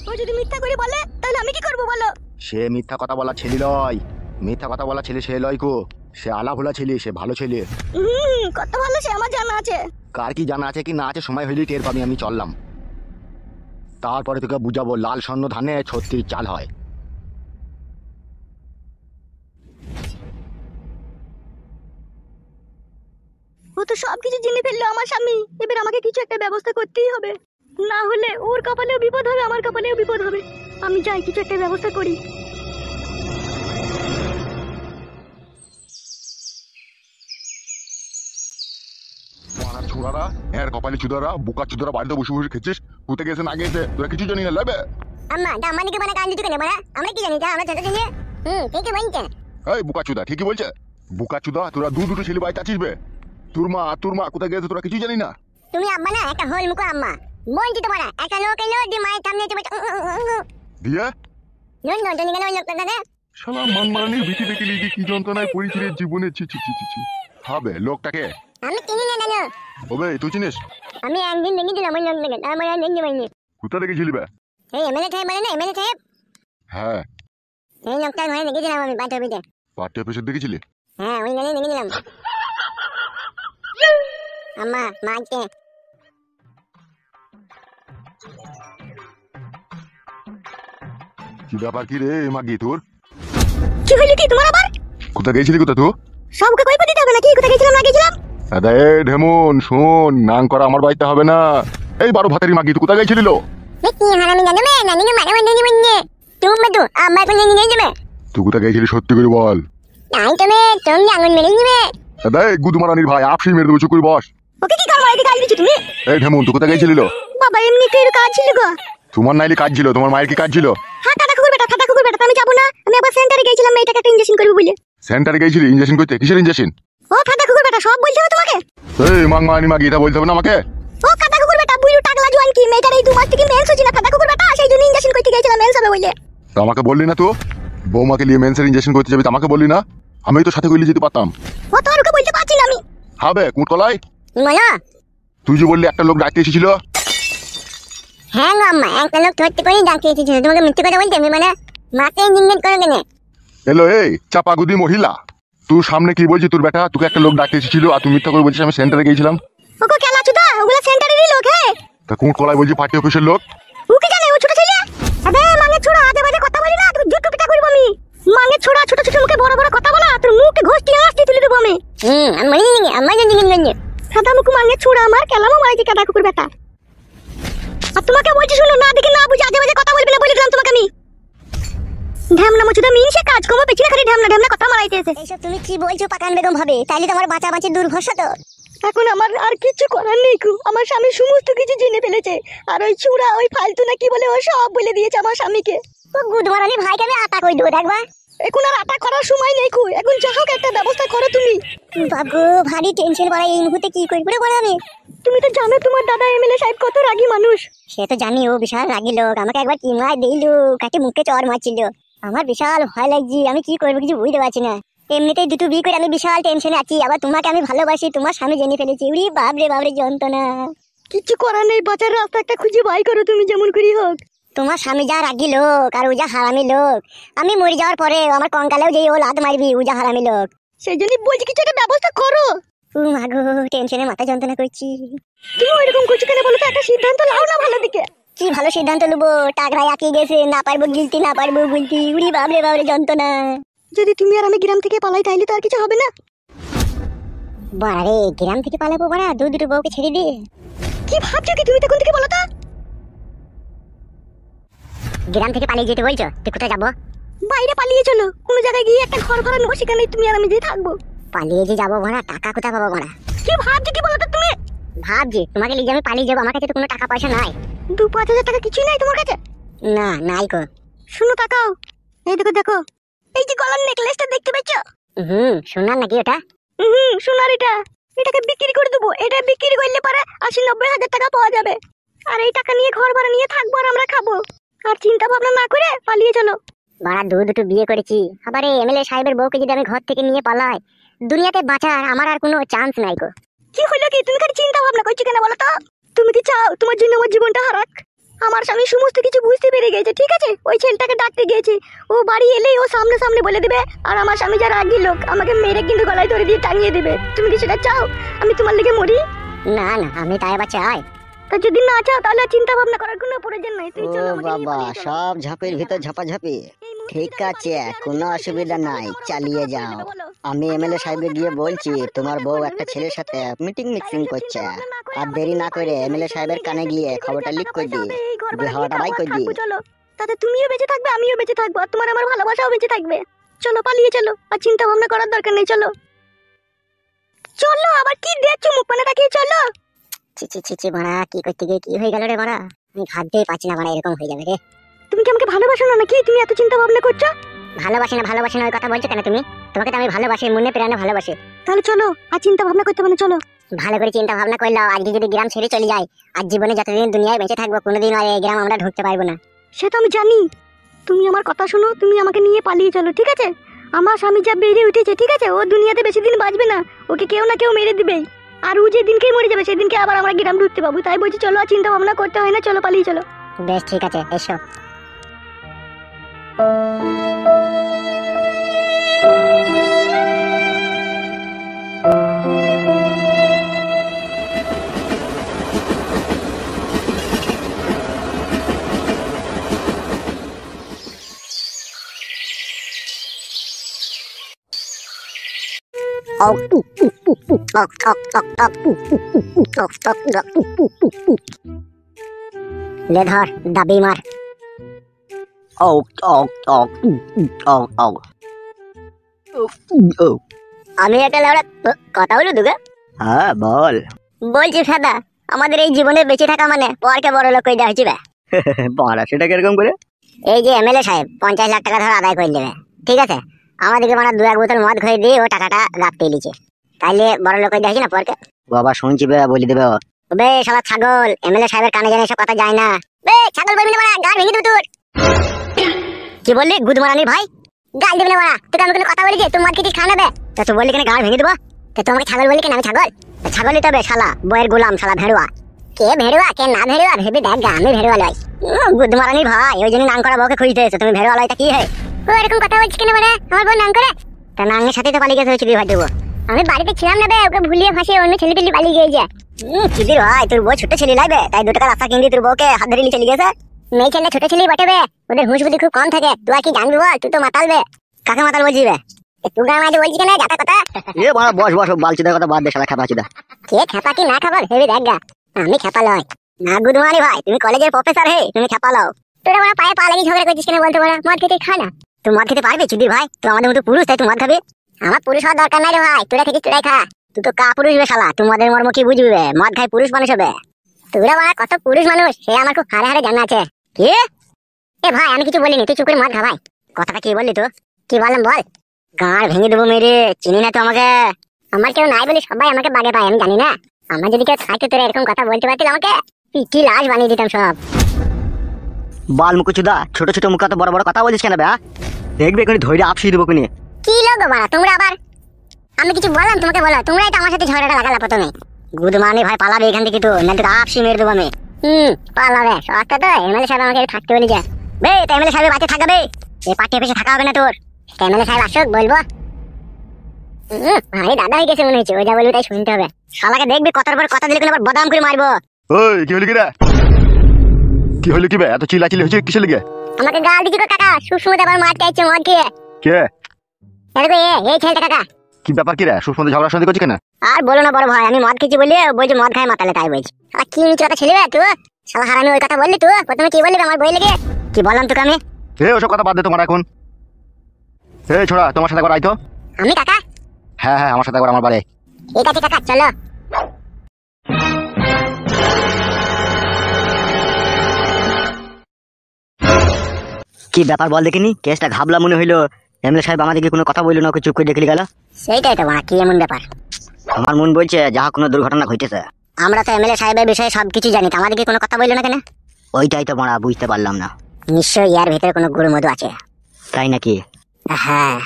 ও যদি মিথ্যা করে বলে তাহলে আমি কি করব বলো? সে মিথ্যা কথা বলা ছেলে লয়, মিথ্যা কথা বলা ছেলে সে লয় কো। সে আলা ভোলা ছেলে, সে ভালো ছেলে। কত ভালো সে আমার জানা আছে। কার কি জানা আছে কি না আছে সময় হইলেই টের পাবি। আমি চললাম, তারপরে তোকে বুঝাবো লাল স্বর্ণ ধানে 36 চাল হয়। ও তো সবকিছু জেনে ফেললো আমার স্বামী। এবার আমাকে কিছু একটা ব্যবস্থা করতেই হবে, না হলে ওর কপালেও বিপদ হবে, আমার কপালেও বিপদ হবে। আমি যাই, কিছু একটা ব্যবস্থা করি। ছোড়ারা এর কপালি চুদারা বোকা চুদারা বাড়িতে বসে বসে খেছিস। কোথায় গেছে না গেছে তোরা কিছু জানি না লাগবে। আম্মা দা আমানিকে বানা কান দিতে কেন বানা? আমরা কি জানি? তা আমরা ছোট ছেলে। ঠিকই বলছে। এই বোকা চুদা ঠিকই বলছে। বোকা চুদা তোরা দুটো ছেলে বাড়িতে আছিস বে। তোর মা কোথায় গেছে তোরা কিছু জানি না। তুমি আব্বা না একটা হোল মুখো আম্মা। বলছি তো বানা একটা লোক এলো দি মায়ের সামনে এসে দিয়ে নুন নুন জানি কেন ওই লোকটা দাদা? শালা মানমারানির ভীতি দেখে লিখে কি যন্ত্রণায় পড়েছি রে জীবনে। ছি ছি ছি ছি ছি। হবে লোকটাকে আমি চিনি না দাদা। ওবে তুই চিনিস? আমি একদিন দেখে দিলাম ওই লোকটাকে, তারপরে আর দেখতে পাইনি। কোথা থেকে ছিলি বে? এই এমএলএ সাহেব বলে না, এমএলএ সাহেব। হ্যাঁ এই লোকটার ঘরে দেখেছিলাম আমি পার্টি অফিসে। পার্টি অফিসের দেখেছিলি? হ্যাঁ ওই গানে দেখেছিলাম। আম্মা মাকে কি ব্যাপার কি রে মাগি তোর? কি হইলো কি তোমার আবার? কোথা গেছিলি কোথা তুই? সবকে কই দিতে হবে নাকি? কোথায় গেছিলাম না গেছিলাম? দাদা এ ঢেমন শোন, নাং করা আমার বাড়িতে হবে না। এই 12 ভাতেরই মাগি তুই কোথা গেছিলি লো? কি হারামি জানো মে নানি মারা বন্ধনি বন্ধে তুমি তো আম্মা কোন নিয়ে যাবে। তুই কোথা গেছিলি সত্যি করে বল। তাই তুমি আঙুল মেরে নিবে। দাদা এই গুদমারানির ভাই আপসি মেরে দেবো, চুপ করে বস। ওকে কি কাম মাইতে গাল দিছো তুমি? এই ঢেমন তুই কোথা গেছিলি লো? বাবা এমনি কের কাজ ছিল গো। তোমার নাইলে কাজ ছিল, তোমার মায়ের কি কাজ ছিল? হ্যাঁ কাটা কুকুর বেটা, আমি যাব না। আমি আবার সেন্টারে গেছিলাম মেয়েটাকে একটা ইনজেকশন করব বলে। সেন্টারে গেছিলি ইনজেকশন করতে? কিসের ইনজেকশন? ও কাটা কুকুর বেটা, সব বলতে হবে তোমাকে? এই মাংমারানি মাগি এটা বলতে হবে না আমাকে। ও কাটা কুকুর বেটা, বুইরু টাকলা জোয়ান কি মেয়েটার এই 2 মাস থেকে মেন্স হচ্ছে না। কাটা কুকুর বেটা সেই জন্য ইনজেকশন করতে গেছিলাম মেন্স হবে বলে। তো আমাকে বললি না? তো বৌমাকে নিয়ে মেন্সের ইনজেকশন করতে যাবি, তো আমাকে বললি না? আমি তো সাথে কইলে যেতে পারতাম। ও তো আর ওকে বলতে পারছি না আমি। হবে কুটকলাই বলো। তুই যে বললি একটা লোক ডাকতে এসেছিল। হ্যাঁ গো আম্মা, একটা লোক ধরতে করে ডাকতে এসেছিল। তোমাকে মিথ্যে কথা বলতে আমি মানে মাকে ইঞ্জিনিয়ার করে কেন? এলো এই চাপাগুদি মহিলা, তুই সামনে কি বলছিস? তোর বেটা তোকে একটা লোক ডাকতে এসেছিল আর তুই মিথ্যা করে বলছিস আমি সেন্টারে গেছিলাম। ওকে কেলা চুদা, ওগুলা সেন্টারেরই লোক। হ্যাঁ তা কুটকলাই বলছি পার্টি অফিসের লোক। ওকে জানে, ও ছোট ছেলে। আবে মাঙ্গে ছোড়া, আজে বাজে কথা বলি না, তুই জুট্টু পিটা করব আমি। মাঙ্গে ছোড়া, ছোট ছোট মুখে বড় বড় কথা বলা, তোর মুখে ঘষটি আসতে তুলে দেব আমি। আমি বলি নি আম্মা জানি সাদা মুখ মাঙ্গে ছোড়া আমার কেলামও মাইছে কাটা কুকুর বেটা। আর তোমাকে বলছি শুনো, না দেখে না বুঝে আজে বাজে কথা বলবি না বলে দিলাম তোমাকে আমি। ঢ্যামনা মুচুদা মিনসে কাজ কমো পেছনে খালি ঢ্যামনা ঢ্যামনা কথা মারাইতেছে। এইসব তুমি কি বলছো পাকান বেগম ভাবে? তাইলে তো আমার বাঁচাবাঁচি দুর্ভরসা তো। এখন আমার আর কিছু করার নেই কু। আমার স্বামী সমস্ত কিছু জেনে ফেলেছে। আর ওই চূড়া ওই ফালতু না কি বলে ও সব বলে দিয়েছে আমার স্বামীকে। ও গুদমারানি ভাইকে আমি আটা কই দেবো দেখবা। এখন আর আটা করার সময় নেই কু। এখন যা হোক একটা ব্যবস্থা করো তুমি। বাবু ভারী টেনশন বাড়াই এই মুহূর্তে, কি করি করে আমি। তুমি তো জানো তোমার দাদা এমএলএ সাহেব কত রাগী মানুষ। সে তো জানি, ও বিশাল রাগি লোক। আমাকে একবার চিমড়ায় দিল, কাকে মুখে চড় মারছিল। আমার বিশাল ভয় লাগছে, আমি কি করবো কিছু বুঝতে পারছি না। এমনিতেই দুটো বিয়ে করে আমি বিশাল টেনশনে আছি, আবার তোমাকে আমি ভালোবাসি, তোমার স্বামী জেনে ফেলেছি। উড়ি বাবরে যন্ত্রণা। কিছু করার নেই, বাঁচার রাস্তা একটা খুঁজে বাই করো তুমি যেমন করি হোক। তোমার স্বামী যা রাগি লোক আর ও যা হারামি লোক, আমি মরে যাওয়ার পরে আমার কঙ্কালেও যে ও লাত মারবি, ও যা হারামি লোক। সেই জন্যই বলছি কিছু একটা ব্যবস্থা করো। মাগো টেনশনে মাথা যন্ত্রণা করছি। তুমি ওইরকম করছো কেন বলো তো? একটা সিদ্ধান্ত নাও না ভালো দিকে। কি ভালো সিদ্ধান্ত নেবো? টাকরাই আঁকিয়ে গেছে, না পারবো গিলতি না পারবো গুলতি। উড়ি বাবরে যন্ত্রণা। যদি তুমি আর আমি গ্রাম থেকে পালাই তাহলে তো আর কিছু হবে না। বাড়া রে, গ্রাম থেকে পালাবো বাড়া দুটো বউকে ছেড়ে দিয়ে? কি ভাবছো কি তুমি তখন থেকে বলো তো? গ্রাম থেকে পালিয়ে যেতে বলছো? তুই কোথায় যাবো? বাইরে পালিয়ে চলো, কোনো জায়গায় গিয়ে একটা ঘর ভাড়া নেবো, সেখানে তুমি আর আমি যে থাকবো। পালিয়ে যে যাবো ভাড়া, টাকা কোথায় পাবো ভাড়া? কি ভাবছো কি বলো তো তুমি? ভাবছি তোমাকে নিয়ে আমি পালিয়ে যাবো, আমার কাছে তো কোনো টাকা পয়সা নাই। 2-5 হাজার টাকা কিছুই নাই তোমার কাছে? না নাই গো। শুনো তাকাও, এই দেখো দেখো, এই যে গলার নেকলেসটা দেখতে পাচ্ছ? সোনার নাকি ওটা? সোনার। এটাকে বিক্রি করে দেবো। এটা বিক্রি করলে পরে 80-90 হাজার টাকা পাওয়া যাবে। আর এই টাকা নিয়ে ঘর ভাড়া নিয়ে থাকবো আর আমরা খাবো। আর চিন্তা ভাবনা না করে পালিয়ে চলো। বাড়া দুটো বিয়ে করেছি, আবার এই এমএলএ সাহেবের বউকে যদি আমি ঘর থেকে নিয়ে পালাই, দুনিয়াতে বাঁচার আমার আর কোনো চান্স নাই গো। কি হলো কি? তুমি খালি চিন্তা ভাবনা করছো কেন বলো তো? তুমি কি চাও তোমার জন্য আমার জীবনটা হারাক? আমার স্বামী সমস্ত কিছু বুঝতে পেরে গেছে, ঠিক আছে? ওই ছেলেটাকে ডাকতে গিয়েছে, ও বাড়ি এলেই ও সামনে সামনে বলে দিবে, আর আমার স্বামী যারা রাগী লোক আমাকে মেরে কিন্তু গলায় ধরে দিয়ে টাঙিয়ে দেবে। তুমি কি সেটা চাও আমি তোমার লেগে মরি? না না, আমি তাই আবার চাই। তা যদি না চাও তাহলে আর চিন্তা ভাবনা করার কোনো প্রয়োজন নাই। তুমি ও চলো আমাকে নিয়ে বাবা, পালিয়ে চলো। সব ঝাঁপির ভিতর ঝাপাঝাপি। এই মুহূর্তে ঠিক যদি আছে, আমাকে বলো, কোনো তাহলে অসুবিধা তুমি নাই, আমাকে চালিয়ে বলো, যাও। বলো। আমি এমএলএ সাহেবকে গিয়ে বলছি তোমার বউ একটা ছেলের সাথে মিটিং মিক্সিং করছে, আর দেরি না করে এমএলএ সাহেবের কানে গিয়ে খবরটা লিক করে দি, হাওয়াটা বাই করে দি। চলো, তাতে তুমিও বেঁচে থাকবে, আমিও বেঁচে থাকবো, আর তোমার আমার ভালোবাসাও বেঁচে থাকবে। চলো পালিয়ে চলো, আর চিন্তা ভাবনা করার দরকার নেই। চলো চলো, আবার কি দেখছো মুখ মানে তাকিয়ে? চলো। ছি ছি ছি ছি মারা, কি করতে গিয়ে কি হয়ে গেল রে মারা? আমি ভাবতেই পারছি না মারা এরকম হয়ে যাবে রে। তুমি কি আমাকে ভালোবাসো না নাকি তুমি এত চিন্তা ভাবনা করছো? ভালোবাসি না ওই কথা বলছো কেন তুমি? তোমাকে তো আমি ভালোবাসি, মনে প্রাণে ভালোবাসি। তাহলে চলো, আর চিন্তা ভাবনা করতে হবে না, চলো। ভালো করে চিন্তা ভাবনা করলাম, আজকে যদি গ্রাম ছেড়ে চলে যাই, আর জীবনে যতদিন দুনিয়ায় বেঁচে থাকবো কোনোদিন আর এই গ্রাম আমরা ঢুকতে পারবো না। সে তো আমি জানি। তুমি আমার কথা শোনো, তুমি আমাকে নিয়ে পালিয়ে চলো, ঠিক আছে? আমার স্বামী যা বেড়ে উঠেছে, ঠিক আছে? ও দুনিয়াতে বেশি দিন বাঁচবে না, ওকে কেউ না কেউ মেরে দিবেই। আর ও যেদিনকেই মরে যাবে সেদিনকে আবার আমরা গ্রাম ঢুকতে পাবো। তাই বলছি চলো, আর চিন্তা ভাবনা করতে হয় না, চলো পালিয়ে চলো। বেশ ঠিক আছে, এসো। লে ধর, দাবি মার। আমি একটা লেওড়া কথা বলি দুগা। হ্যাঁ বল। বলছি ফেদা, আমাদের এই জীবনে বেঁচে থাকা মানে পরকে বড় লোক করে দেওয়া হয়েছে। বাড়া সেটা কিরকম করে? এই যে এমএলএ সাহেব 50 লাখ টাকা ধর আদায় করে নেবে, ঠিক আছে? আমাদেরকে মানে 2-1 বোতল মদ খেয়ে দিয়ে ও টাকাটা গাপতে লিছে, তাইলে বড় লোক করে দেওয়া হয়েছে না পরকে? বাবা শুনছি বে, বলি দেবে ও। বে শালা ছাগল, এমএলএ সাহেবের কানে জানে এসব কথা যায় না। বে ছাগল বলবি না, গাল ভেঙে দেব তোর। কি বললি গুদমারানি ভাই? গাল দিবি না, তোকে আমি কোনো কথা বলি যে তুই মদ খেতে খা নেবে? তা তুই বললি কেন গাল ভেঙে দেবো? তা তুই আমাকে ছাগল বললি কেন? আমি ছাগল? ছাগলই তবে শালা, বইয়ের গোলাম শালা, ভেড়ুয়া। কে ভেড়ুয়া কে না ভেড়ুয়া ভেবে দেখ গা, আমি ভেড়ুয়া লয়। গুদমারানি ভাই, ওই জন্য নাং করা বউকে খুঁজতে এসে তুমি ভেড়ুয়া লয়টা কি হয়? ও এরকম কথা বলছিস কেন মানে? আমার বউ নাং করে? তা নাঙ্গের সাথে তো পালিয়ে গেছে ওই চুদি ভাই দেবো। আমি বাড়িতে ছিলাম না বে, ওকে ভুলিয়ে ফাঁসিয়ে অন্য ছেলে পেলে পালিয়ে গিয়েছে। চুদির ভাই, তোর বউ ছোট ছেলে লাইবে, তাই 2 টাকা রাস্তা কিনবি তোর বউকে হাত ধরে নিয়ে চলে গেছে। মেয়ে ছেলে ছোট ছেলেই বটে বে, ওদের হুঁশ বুদ্ধি খুব কম থাকে। তুই আর কি জানবি বল? তুই তো মাতালবে। কাকে মাতাল বলছিস বে? তুই গান মাঝে বলছিস কেন যাতা কথা? এ বাড়া বস বস, বালচুদার কথা বাদ দে, শালা খেপা চুদা। কে খেপা কি না খাবার হেবি দেখ গা। আমি খেপা লয় না গুদমানি ভাই, তুমি কলেজের প্রফেসর হে, তুমি খেপা লও। তোরা বড় পায়ে পা লাগি ঝগড়া করছিস কেন বলতে বড়? মদ খেতে খা না। তুই মদ খেতে পারবি চুদির ভাই? তুই আমাদের মতো পুরুষ, তাই তুই মদ খাবি? আমার পুরুষ হওয়ার দরকার নাই রে ভাই, তোরা খেতে তোরাই খা। তুই তো কা পুরুষ বে শালা, তুই মদের মর্ম কি বুঝবি বে? মদ খাই পুরুষ মানুষ হবে। তোরা বড় কত পুরুষ মানুষ সে আমার খুব হারে হারে জানা আছে। কি এ ভাই, আমি কিছু বলিনি, তুই চুপ করে মদ খা ভাই। কথাটা কি বললি তুই? কি বললাম বল? গাঁড় ভেঙে দেবো মেরে, চিনি না তো আমাকে? আমার কেউ নাই বলে সবাই আমাকে বাগে পায়, আমি জানি না? আমার যদি কেউ থাকতো তোরা এরকম কথা বলতে পারতিল আমাকে, পিটি লাশ বানিয়ে দিতাম সব। বাল মুকুচুদা, ছোট ছোট মুখে তো বড় বড় কথা বলিস কেন বে? দেখবে এখনই ধৈর্য আপসিয়ে দেবো কোনি। কি লোক বাড়া তোমরা আবার? আমি কিছু বললাম তোমাকে বলো, তোমরাই তো আমার সাথে ঝগড়াটা লাগালা প্রথমে। গুদমানি ভাই পালাবে এখান থেকে, তো না তোকে আপসি মেরে দেবো আমি। পালাবে সস্তা তো। এমএলএ সাহেব আমাকে থাকতে বলি যা বে, তো এমএলএ সাহেবের বাড়িতে থাকবে, এই পার্টি পেছে থাকা হবে না তোর। এমএলএ সাহেব আসুক বলবো। ভাই দাদা হয়ে গেছে মনে হচ্ছে, ওই যা বলবি তাই শুনতে হবে। শালাকে দেখবি কথার পর কথা দিলে আবার বদাম করে মারবো। ওই কি হলি কি রে? কি হলি কি বে? এত চিল্লাচিল্লি হচ্ছে কিসের লিগে? আমাকে গাল দিচ্ছি গো কাকা, সুসমুদ আবার মারতে চাইছে মদ খেয়ে। কে? দেখো এই ছেলেটা কাকা। কি ব্যাপার কি রে? সুস্মতে ঝগড়া শান্তি করছিস কেন? আর বলো না বড় ভাই, আমি মদ খেয়েছি বলি বলছি মদ খাই মাতালে, তাই বলছি। আর কি নিচে কথা ছেলে তুই শালা হারামি, ওই কথা বললি তুই প্রথমে? কি বললি আমার বই লেগে? কি বললাম তোকে আমি? এ ওসব কথা বাদ দে তোমার এখন। এই ছোড়া, তোমার সাথে একবার আইতো। আমি কাকা? হ্যাঁ হ্যাঁ, আমার সাথে একবার আমার বাড়ি। ঠিক আছে কাকা, চলো। কি ব্যাপার বল দেখিনি? কেসটা ঘাবলা মনে হইলো। এমএলএ সাহেব আমাদেরকে কোনো কথা বললো না, ওকে চুপ করে দেখে গেল। সেইটাই তো কি এমন ব্যাপার? আমার মন বলছে যাহা কোনো দুর্ঘটনা ঘটেছে। আমরা তো এমএলএ সাহেবের বিষয়ে সবকিছু জানি, আমাদেরকে কোনো কথা বললো না কেন? ওইটাই তো মারা বুঝতে পারলাম না। নিশ্চয়ই ইয়ার ভিতরে কোনো গুরুমধু আছে। তাই নাকি? হ্যাঁ।